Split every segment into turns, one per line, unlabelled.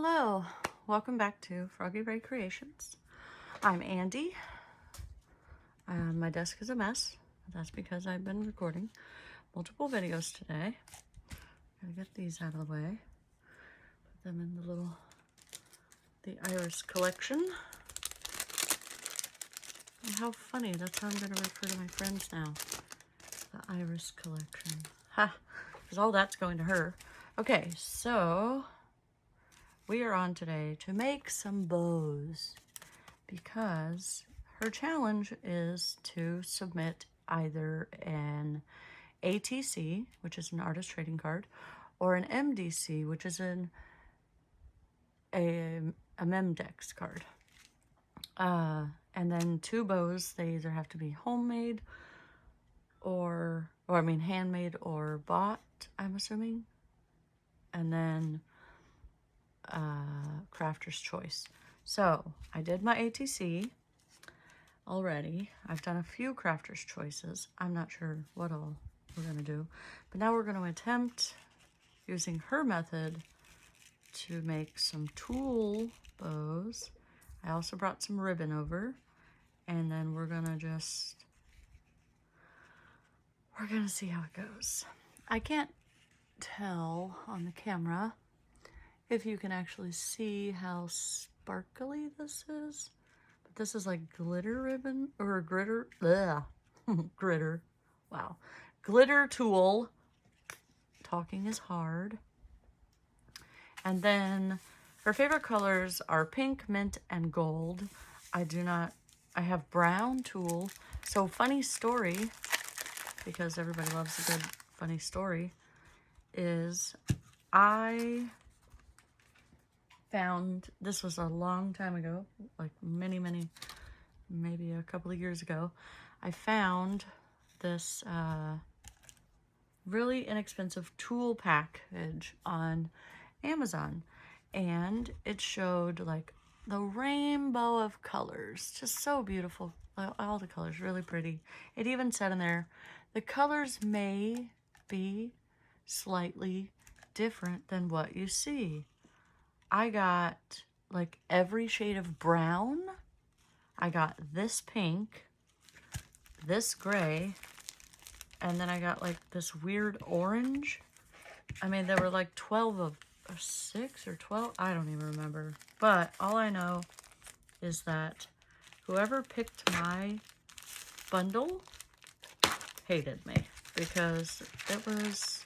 Hello, welcome back to Froggy Ray Creations. I'm Andy. My desk is a mess. That's because I've been recording multiple videos today. Gotta get these out of the way. Put them in the iris collection. And how funny, that's how I'm gonna refer to my friends now. The iris collection. Ha! Because all that's going to her. Okay, so we are on today to make some bows because her challenge is to submit either an ATC, which is an artist trading card, or an MDC, which is a Memdex card. And then two bows, they either have to be homemade or handmade or bought, I'm assuming. And then crafter's choice. So I did my ATC already. I've done a few crafter's choices. I'm not sure what all we're going to do, but now we're going to attempt using her method to make some tulle bows. I also brought some ribbon over, and then we're going to see how it goes. I can't tell on the camera if you can actually see how sparkly this is, but this is like glitter ribbon or glitter, glitter, wow, glitter tulle. Talking is hard. And then her favorite colors are pink, mint, and gold. I have brown tulle. So funny story, because everybody loves a good funny story, is I found, this was a long time ago, like many, maybe a couple of years ago, I found this really inexpensive tulle package on Amazon, and it showed like the rainbow of colors, just so beautiful, all the colors really pretty. It even said in there, the colors may be slightly different than what you see. I got like every shade of brown. I got this pink, this gray, and then I got like this weird orange. I mean, there were like 12 of, or 6 or 12, I don't even remember. But all I know is that whoever picked my bundle hated me, because it was,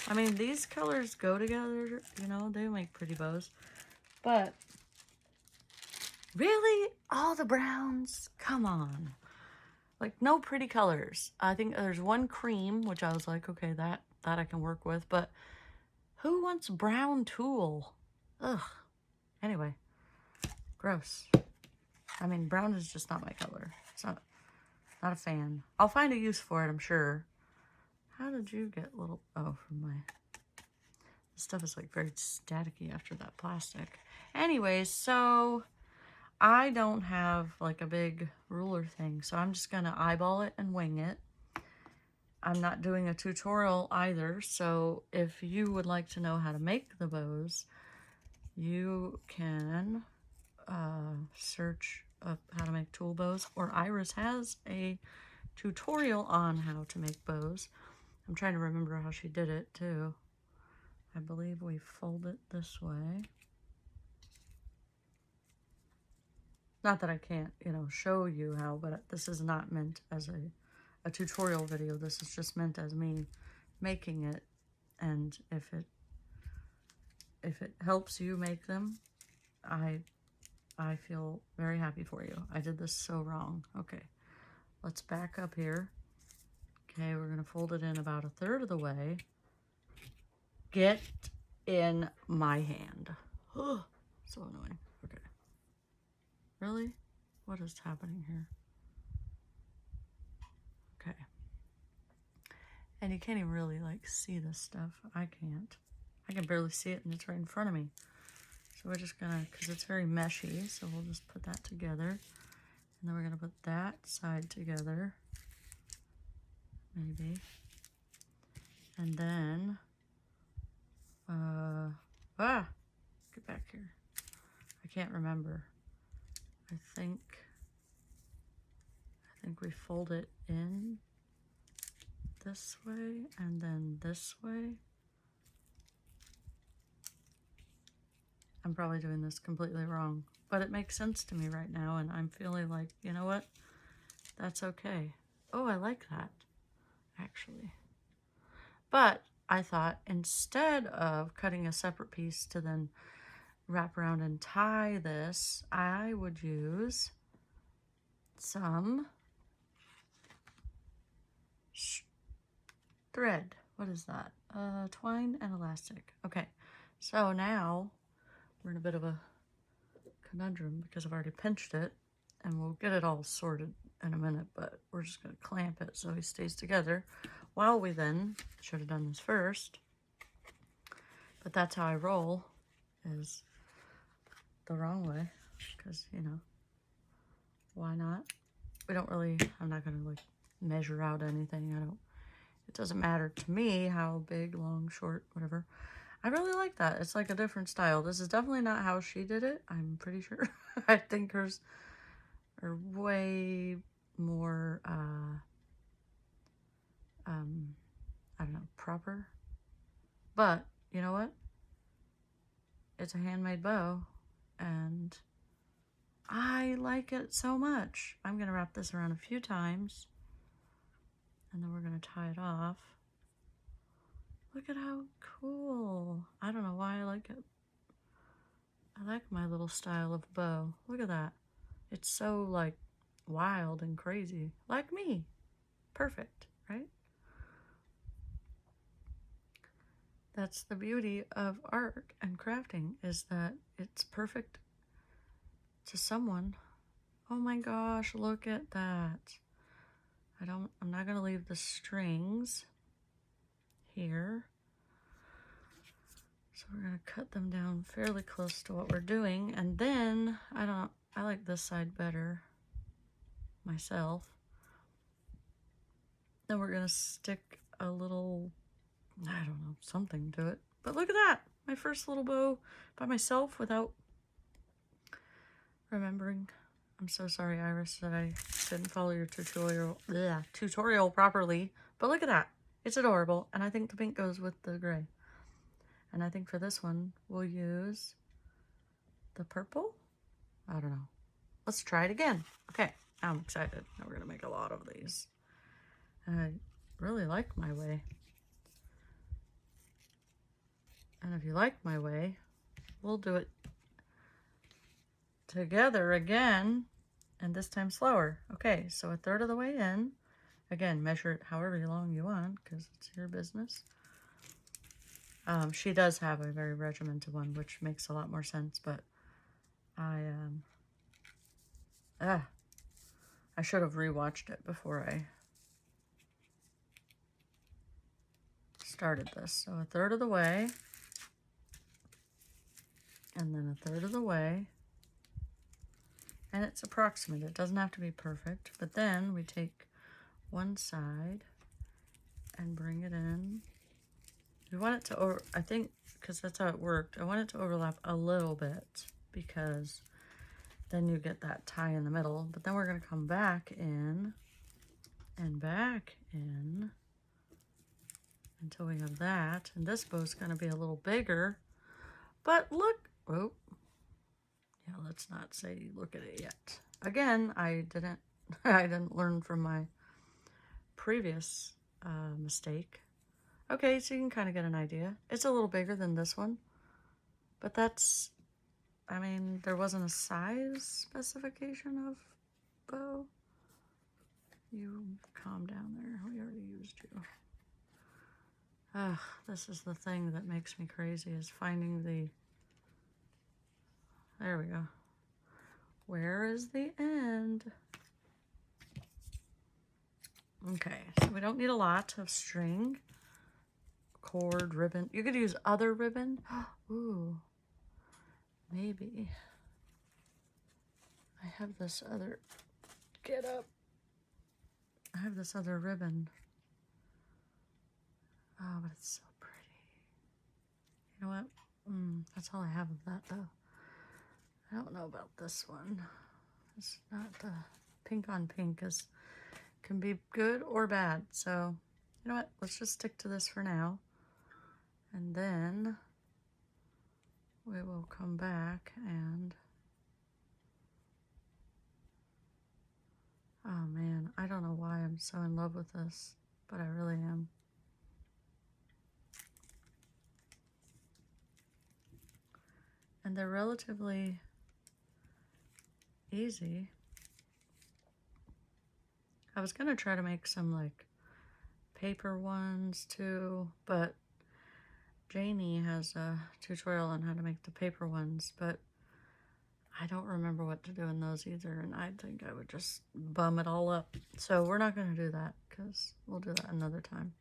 I mean, these colors go together, you know, they make pretty bows. But really, all the browns, come on. Like, no pretty colors. I think there's one cream, which I was like, okay, that I can work with. But who wants brown tulle? Ugh. Anyway, gross. I mean, brown is just not my color. It's not a fan. I'll find a use for it, I'm sure. How did you get little, oh, from my, this stuff is like very staticky after that plastic. Anyways, so I don't have like a big ruler thing, so I'm just gonna eyeball it and wing it. I'm not doing a tutorial either, so if you would like to know how to make the bows, you can search up how to make tulle bows, or Iris has a tutorial on how to make bows. I'm trying to remember how she did it too. I believe we fold it this way. Not that I can't, you know, show you how, but this is not meant as a tutorial video. This is just meant as me making it. And if it helps you make them, I feel very happy for you. I did this so wrong. Okay, let's back up here. Okay, we're gonna fold it in about 1/3 of the way. Get in my hand. Oh, so annoying. Okay. Really? What is happening here? Okay. And you can't even really like see this stuff. I can't. I can barely see it and it's right in front of me. So we're just gonna, because it's very meshy, so we'll just put that together. And then we're gonna put that side together. Maybe. And then, get back. here? I can't remember. I think we fold it in this way and then this way. I'm probably doing this completely wrong, but it makes sense to me right now, and I'm feeling like, you know what? That's okay. Oh, I like that, actually. But I thought instead of cutting a separate piece to then wrap around and tie this, I would use some thread. What is that? Twine and elastic. Okay, so now we're in a bit of a conundrum because I've already pinched it, and we'll get it all sorted in a minute, but we're just going to clamp it so he stays together while we then should have done this first. But that's how I roll, is the wrong way, because, you know, why not? We don't really, I'm not going to like measure out anything. It doesn't matter to me how big, long, short, whatever. I really like that. It's like a different style. This is definitely not how she did it, I'm pretty sure. I think hers are way more, I don't know, proper. But, you know what? It's a handmade bow, and I like it so much. I'm going to wrap this around a few times, and then we're going to tie it off. Look at how cool. I don't know why I like it. I like my little style of bow. Look at that. It's so like wild and crazy. Like me. Perfect, right? That's the beauty of art and crafting, is that it's perfect to someone. Oh my gosh, look at that. I'm not gonna leave the strings here. So we're gonna cut them down fairly close to what we're doing, and then I like this side better myself. Then we're gonna stick a little, I don't know, something to it. But look at that, my first little bow by myself without remembering. I'm so sorry, Iris, that I didn't follow your tutorial properly. But look at that, it's adorable, and I think the pink goes with the gray. And I think for this one, we'll use the purple. I don't know. Let's try it again. Okay, I'm excited. Now we're gonna make a lot of these. And I really like my way. And if you like my way, we'll do it together again, and this time slower. Okay, so a third of the way in. Again, measure it however long you want, because it's your business. She does have a very regimented one, which makes a lot more sense, but I should have rewatched it before I started this. So a third of the way, and then a third of the way, and it's approximate. It doesn't have to be perfect, but then we take one side and bring it in. We want it to, I think, because that's how it worked, I want it to overlap a little bit, because then you get that tie in the middle. But then we're going to come back in and back in until we have that. And this bow's going to be a little bigger. But look, oh, yeah, let's not say look at it yet. Again, I didn't learn from my previous mistake. Okay, so you can kind of get an idea. It's a little bigger than this one, but that's, I mean, there wasn't a size specification of bow. You calm down there. We already used you. Ugh, this is the thing that makes me crazy, is finding the, there we go. Where is the end? Okay, so we don't need a lot of string. Cord, ribbon. You could use other ribbon. Ooh, maybe. I have this other, get up. I have this other ribbon. Oh, but it's so pretty. You know what? That's all I have of that, though. I don't know about this one. It's not the pink on pink can be good or bad. So, you know what? Let's just stick to this for now. And then we will come back and... Oh man, I don't know why I'm so in love with this, but I really am. And they're relatively easy. I was gonna try to make some like paper ones too, but Janie has a tutorial on how to make the paper ones, but I don't remember what to do in those either, and I think I would just bum it all up. So we're not gonna do that, because we'll do that another time.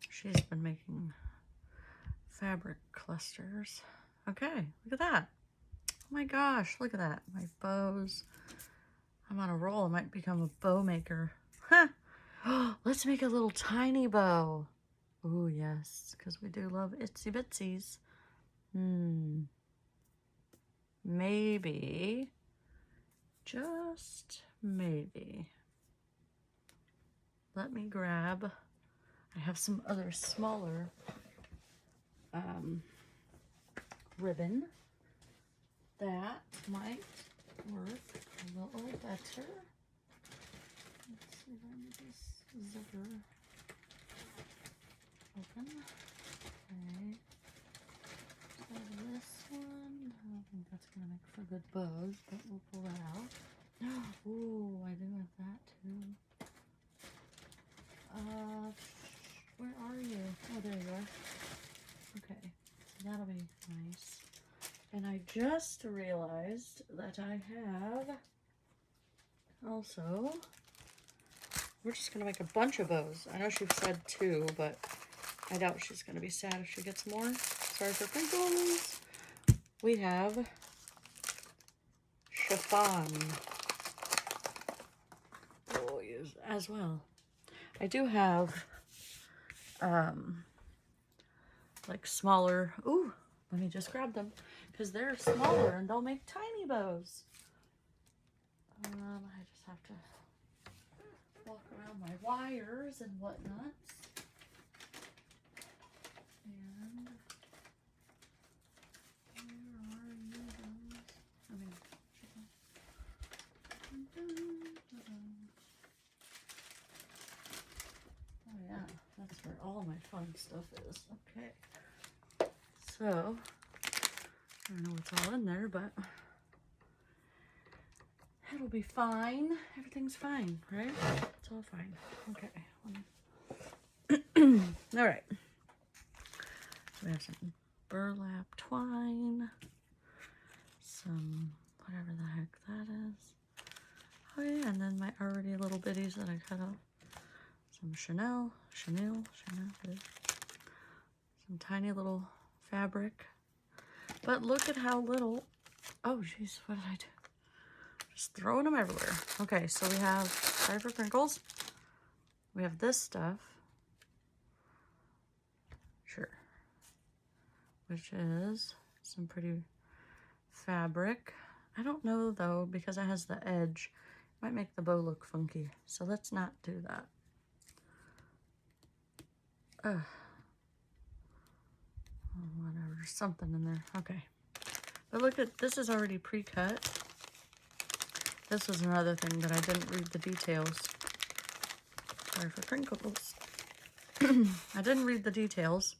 She's been making fabric clusters. Okay, look at that. Oh my gosh, look at that. My bows. I'm on a roll. I might become a bow maker. Huh. Let's make a little tiny bow. Ooh, yes, because we do love itsy bitsies. Maybe, just maybe. Let me grab, I have some other smaller ribbon that might work a little better. Let's see, let me just zipper open. Okay. So this one, I don't think that's gonna make for good bows, but we'll pull that out. Ooh, I do have that too. Where are you? Oh, there you are. Okay, so that'll be nice. And I just realized that I have also, we're just gonna make a bunch of bows. I know she said 2, but I doubt she's gonna be sad if she gets more. Sorry for crinkles. We have chiffon. We'll use as well. I do have like smaller, ooh, let me just grab them because they're smaller and they'll make tiny bows. I just have to walk around my wires and whatnot. And where are you guys? I mean, oh yeah, that's where all my fun stuff is. Okay. So, I don't know what's all in there, but it'll be fine. Everything's fine, right? It's all fine. Okay. All right. So we have some burlap twine, some whatever the heck that is. Oh yeah, and then my already little bitties that I cut off. Some Chanel, some tiny little fabric. But look at how little, oh jeez, what did I do? Just throwing them everywhere. Okay, so we have, sorry for crinkles. We have this stuff. Sure. Which is some pretty fabric. I don't know though, because it has the edge. It might make the bow look funky. So let's not do that. Ugh. Oh, whatever, there's something in there. Okay. But look at, this is already pre-cut. This was another thing that I didn't read the details. Sorry for crinkles. I didn't read the details.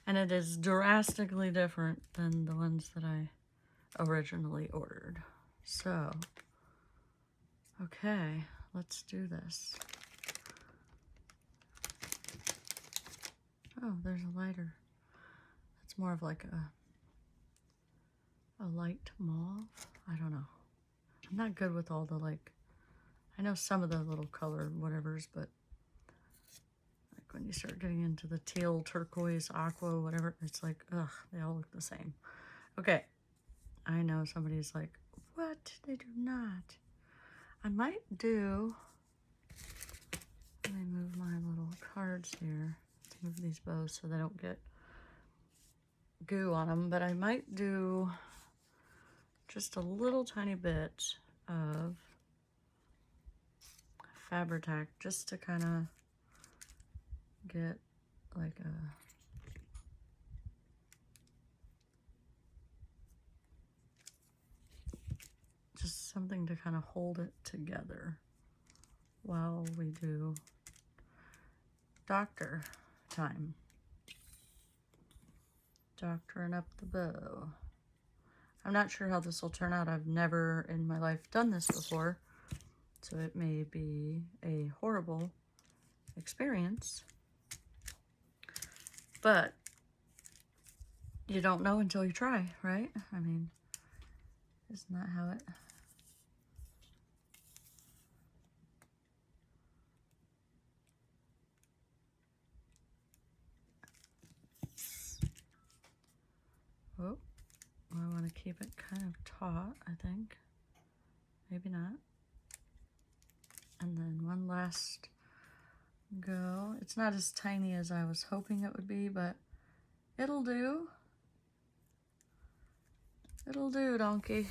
And it is drastically different than the ones that I originally ordered. So, okay, let's do this. Oh, there's a lighter. It's more of like a light mauve. I don't know. I'm not good with all the like, I know some of the little color whatevers, but like when you start getting into the teal, turquoise, aqua, whatever, it's like, ugh, they all look the same. Okay, I know somebody's like, what? They do not. I might do, let me move my little cards here to move these bows so they don't get goo on them, but I might do just a little tiny bit of Fabri-Tac just to kind of get like a just something to kind of hold it together while we do doctor time. Doctoring up the bow. I'm not sure how this will turn out. I've never in my life done this before, so it may be a horrible experience, but you don't know until you try, right? I mean, isn't that how it... Oh, I want to keep it kind of taut, I think. Maybe not. And then one last go. It's not as tiny as I was hoping it would be, but it'll do. It'll do, donkey.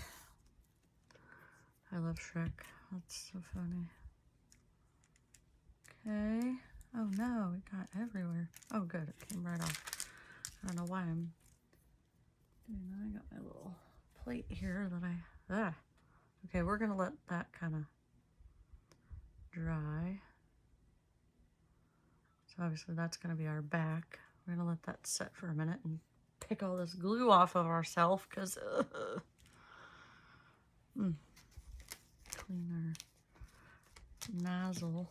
I love Shrek. That's so funny. Okay. Oh no, it got everywhere. Oh good, it came right off. I don't know why I'm doing that. I got my little plate here that Okay, we're gonna let that kind of dry. So obviously that's gonna be our back. We're gonna let that set for a minute and pick all this glue off of ourselves, because clean our nozzle.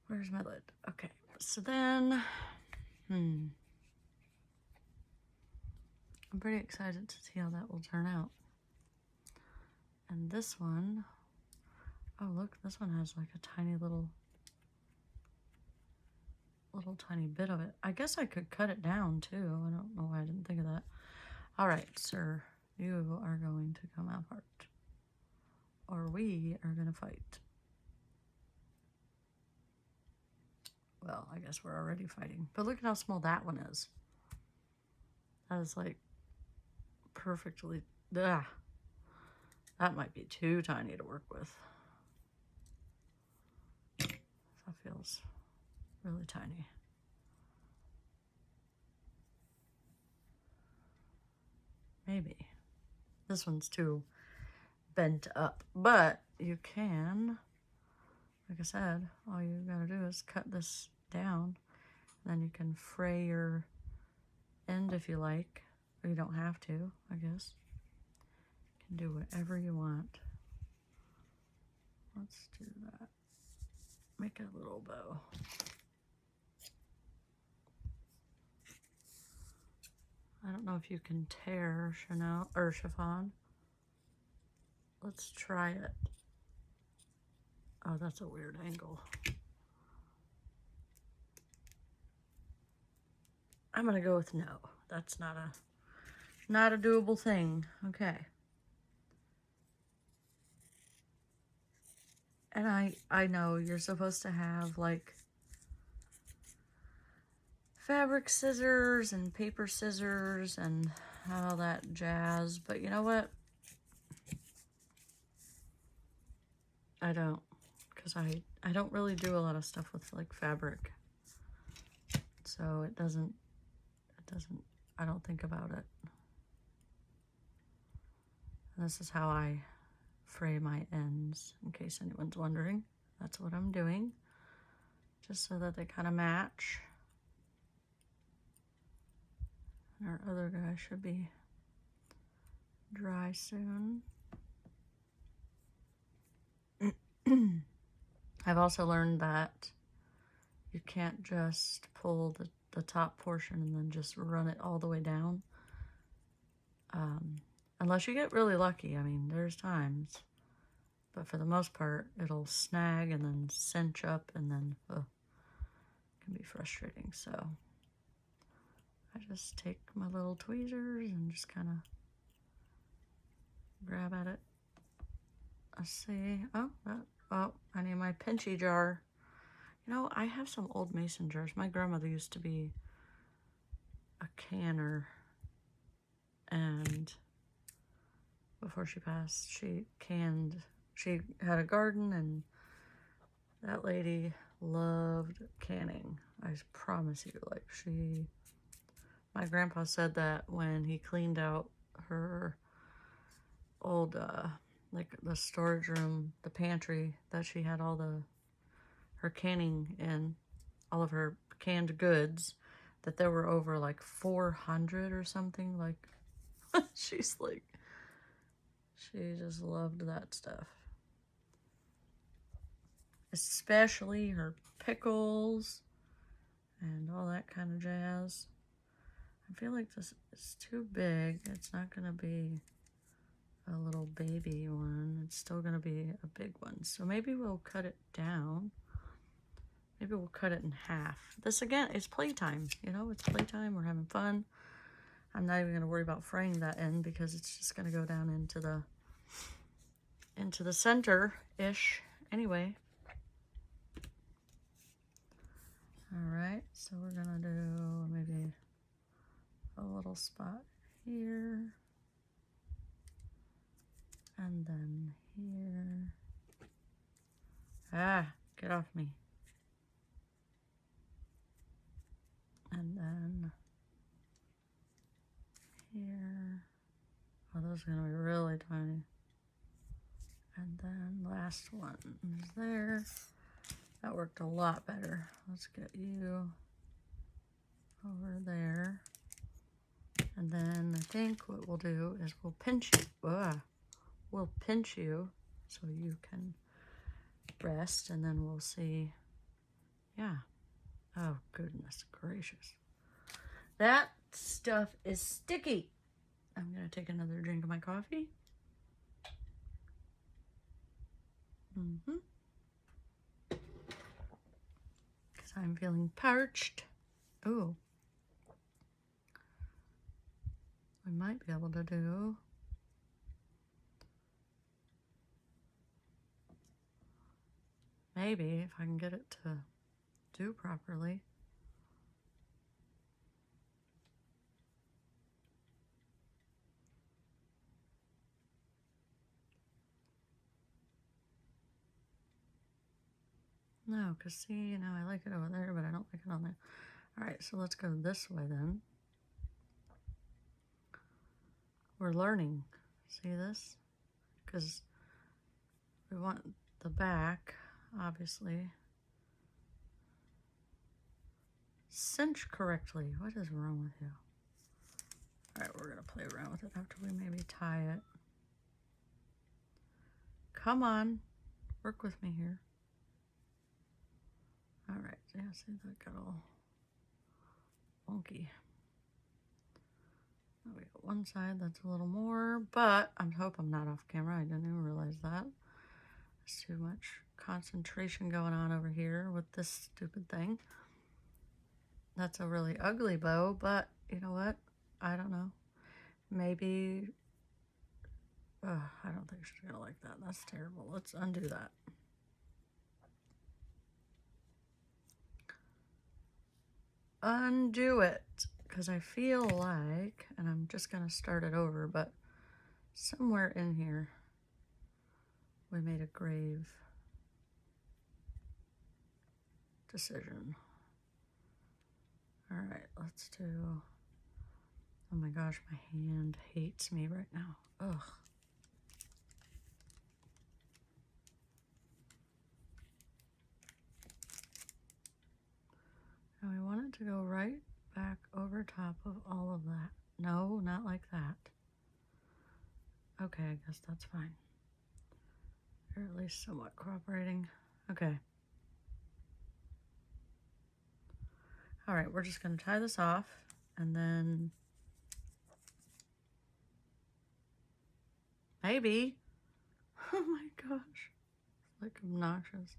Where's my lid? Okay, so then, I'm pretty excited to see how that will turn out. And this one, oh look, this one has like a tiny little tiny bit of it. I guess I could cut it down too. I don't know why I didn't think of that. All right, sir, you are going to come apart, or we are gonna fight. Well, I guess we're already fighting, but look at how small that one is. That is like perfectly, that might be too tiny to work with. That feels really tiny. Maybe. This one's too bent up, but you can, like I said, all you gotta do is cut this down, then you can fray your end if you like, or you don't have to, I guess. You can do whatever you want. Let's do that. Make a little bow. I don't know if you can tear Chanel or chiffon. Let's try it. Oh, that's a weird angle. I'm gonna go with no. That's not a doable thing. Okay. And I know you're supposed to have like fabric scissors and paper scissors and all that jazz, but you know what? I don't, because I don't really do a lot of stuff with like fabric, so it doesn't, I don't think about it. And this is how I fray my ends, in case anyone's wondering. That's what I'm doing, just so that they kind of match. Our other guy should be dry soon. I've also learned that you can't just pull the top portion and then just run it all the way down. Unless you get really lucky. I mean, there's times. But for the most part, it'll snag and then cinch up, and then it can be frustrating. So I just take my little tweezers and just kind of grab at it. Let's see. Oh, I need my pinchy jar. You know, I have some old mason jars. My grandmother used to be a canner, and before she passed, she had a garden, and that lady loved canning. I promise you, like my grandpa said that when he cleaned out her old, like the storage room, the pantry that she had all her canning in, all of her canned goods, that there were over like 400 or something. Like, she's like, she just loved that stuff. Especially her pickles and all that kind of jazz. I feel like this is too big. It's not going to be a little baby one. It's still going to be a big one. So maybe we'll cut it down. Maybe we'll cut it in half. This, again, is playtime. You know, it's playtime. We're having fun. I'm not even going to worry about fraying that end because it's just going to go down into the center-ish anyway. Alright, so we're going to do maybe a little spot here. And then here. Ah, get off me. And then here. Oh, those are going to be really tiny. And then last one is there. That worked a lot better. Let's get you over there. And then I think what we'll do is we'll pinch you. We'll pinch you so you can rest, and then we'll see. Yeah. Oh, goodness gracious. That stuff is sticky. I'm going to take another drink of my coffee. Because I'm feeling parched. Ooh. We might be able to do maybe if I can get it to do properly. No, because see, you know, I like it over there, but I don't like it on there. All right, so let's go this way then. We're learning. See this? Because we want the back, obviously, cinch correctly. What is wrong with you? All right, we're going to play around with it after we maybe tie it. Come on. Work with me here. All right, yeah, see, that got all wonky. Now we got one side that's a little more, but I hope I'm not off camera. I didn't even realize that. There's too much concentration going on over here with this stupid thing. That's a really ugly bow, but you know what? I don't know. Maybe, I don't think she's gonna like that. That's terrible. Let's undo that. Undo it, because I feel like, and I'm just gonna start it over, but somewhere in here we made a grave decision. All right, let's do, oh my gosh, my hand hates me right now. Ugh. And we want it to go right back over top of all of that. No, not like that. Okay, I guess that's fine. You're at least somewhat cooperating. Okay. All right, we're just gonna tie this off, and then maybe, oh my gosh, it's like obnoxious.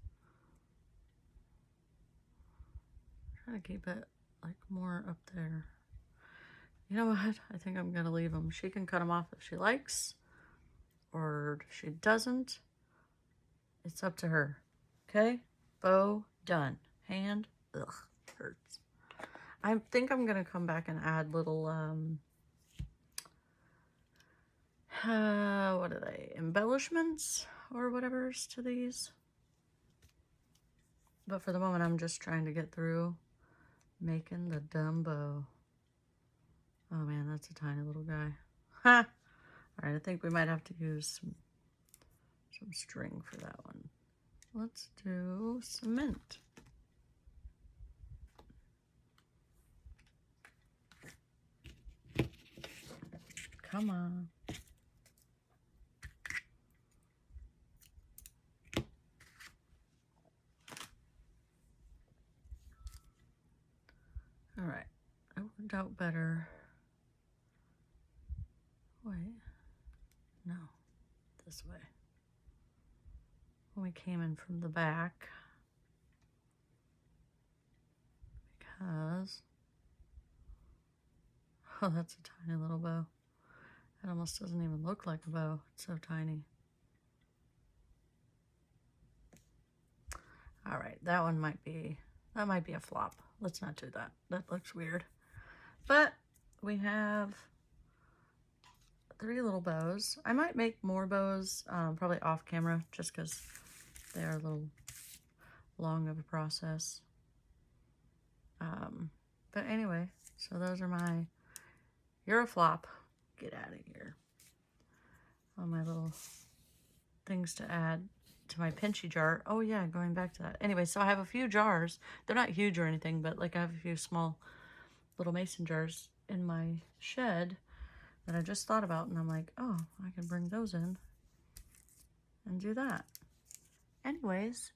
Try to keep it like more up there. You know what? I think I'm gonna leave them. She can cut them off if she likes, or if she doesn't. It's up to her. Okay? Bow done. Hand, ugh, hurts. I think I'm gonna come back and add little, what are they? Embellishments or whatever's to these. But for the moment, I'm just trying to get through making the Dumbo. Oh man, that's a tiny little guy. Ha! All right, I think we might have to use some string for that one. Let's do cement. Come on. All right, it worked out better. Wait, no, this way. When we came in from the back, because, oh, that's a tiny little bow. It almost doesn't even look like a bow. It's so tiny. All right, that might be a flop. Let's not do that. That looks weird. But we have 3 little bows. I might make more bows, probably off camera, just because they are a little long of a process. But anyway, so those are my, you're a flop. Get out of here. All my little things to add to my pinchy jar. Oh yeah, going back to that. Anyway, so I have a few jars. They're not huge or anything, but like I have a few small little mason jars in my shed that I just thought about, and I'm like, oh, I can bring those in and do that. Anyways,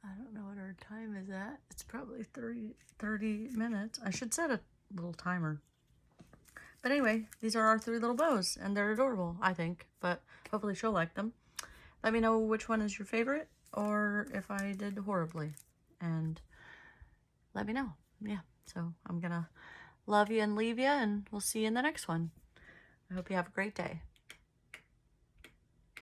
I don't know what our time is at. It's probably 30 minutes. I should set a little timer. But anyway, these are our 3 little bows, and they're adorable, I think, but hopefully she'll like them. Let me know which one is your favorite, or if I did horribly, and let me know. Yeah, so I'm gonna love you and leave you, and we'll see you in the next one. I hope you have a great day.